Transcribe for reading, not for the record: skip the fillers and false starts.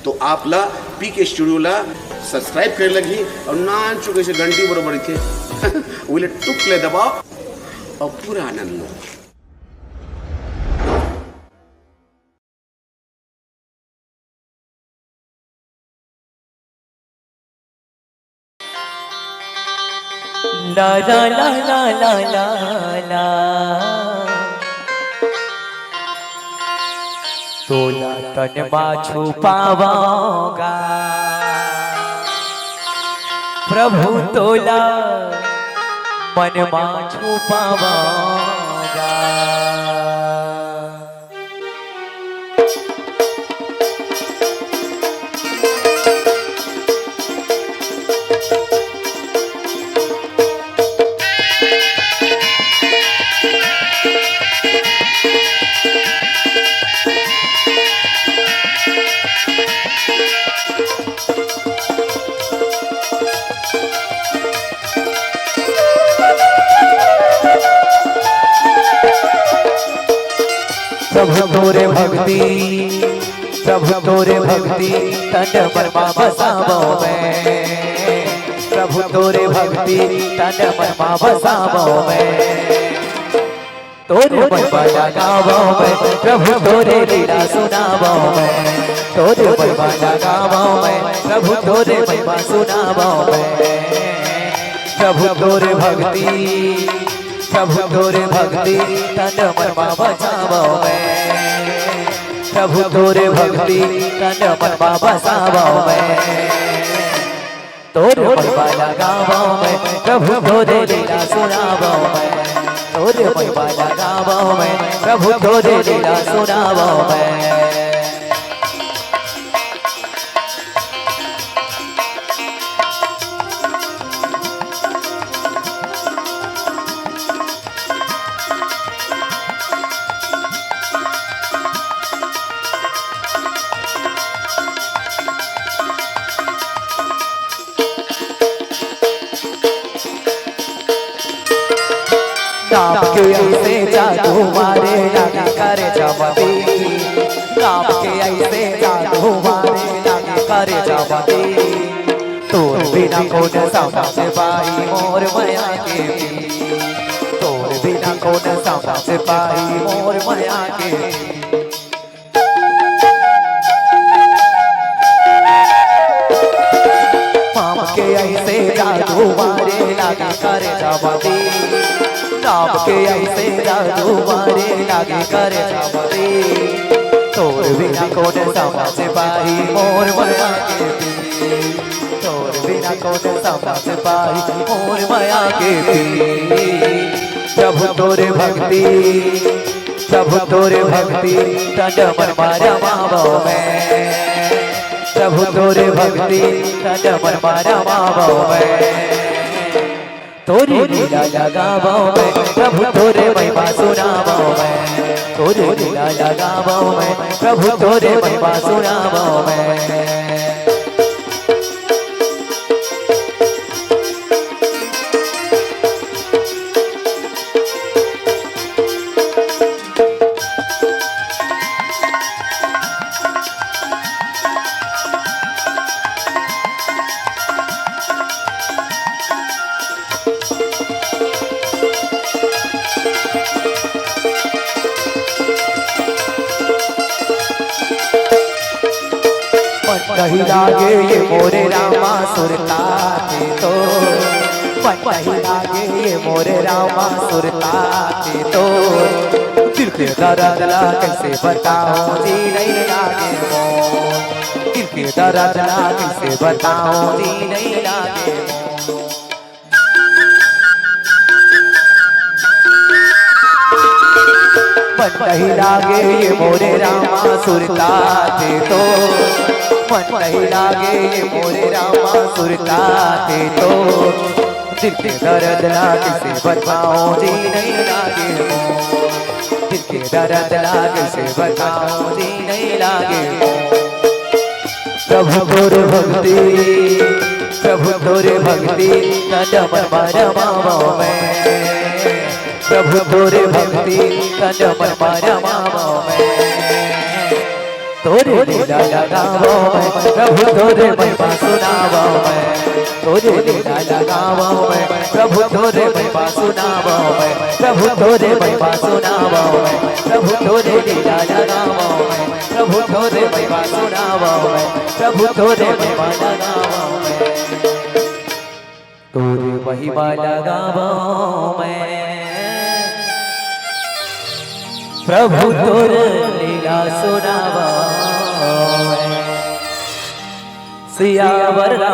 तो आपला पीके स्टुडिओला सबस्क्राईब करायला लगी और नान चुके घंटी बरोबर इथे उले टुकले दबाव और पूरा आनंद लो। ला ला ला ला ला ला ला तोला तन में छुपावागा प्रभु तोला मन में छुपावागा। प्रभु तोरे भक्ति प्रभु तोरे भक्ति तन मन मा बसावो मैं प्रभु तोरे भक्ति तन मन मा बसावो मैं तोरे महिमा गावो मैं प्रभु तोरे लीला सुनावो मैं तोरे महिमा गावो मैं प्रभु तोरे महिमा सुनावो मैं प्रभु तोरे भक्ति प्रभु तोरे भक्ति तन मन मा बसावो मैं प्रभु तोरे भक्ति तन मन मा बसावो मैं तोरे महिमा गावो मैं प्रभु तोरे लीला सुनावो मैं तोरे महिमा गावो मैं प्रभु तोरे लीला सुनावो मैं। नाम के ऐसे जादू मारे लगे करे जबती नाम के ऐसे जादू मारे लगे करे जबती तोर बिना कौन समझ पाई मोर माया के तोर बिना कौन समझ पाई मोर माया के नाम के ऐसे जादू मारे लगे करे जबती नाम के ऐसे जादू मारे लागे करे जबती तोर बिना कौन समझ पाई मोर माया के तोर बिना कौन समझ पाई मोर माया के प्रभु तोरे भक्ति प्रभु तोरे भक्ति तन मन मा रमावो मैं प्रभु तोरे भक्ति तन मन मा रमावो मैं तोरे लीला लगावो मैं प्रभु तोरे महिमा सुनावो मैं तोरे लीला लगावो मैं प्रभु तोरे महिमा सुनावो मैं। कहीं लागे ये मोरे रामा सुरता के तो कहीं लागे ये मोरे रामा सुरता के तो दिल के दर्द ला कैसे बताऊं जी नहीं लागे मोर दिल के दर्द ला कैसे बताऊं जी नहीं लागे मन नहीं लागे ये मोरे रामा सुरता के तो मन नहीं लागे ये मोरे रामा सुरता के तो दिल के दर्द लागे से बताऊं जी नहीं लागे दिल के दर्द लागे से बताऊं जी नहीं लागे प्रभु तोरे भक्ति प्रभु तोरे भक्ति तन मन मा रमावो मैं प्रभु तोरे भक्ति तन मन मा रमावो मैं तोरे लीला लगावो मैं प्रभु तोरे महिमा सुनावो मैं तोरे लीला लगावो मैं प्रभु तोरे महिमा सुनावो मैं प्रभु तोरे महिमा सुनावो मैं प्रभु तोरे लीला लगावो मैं प्रभु तोरे महिमा सुनावो मैं प्रभु तोरे महिमा लगावो मैं तोरे महिमा लगावो मैं प्रभु तोरे लीला सुनावो मैं सियावर राम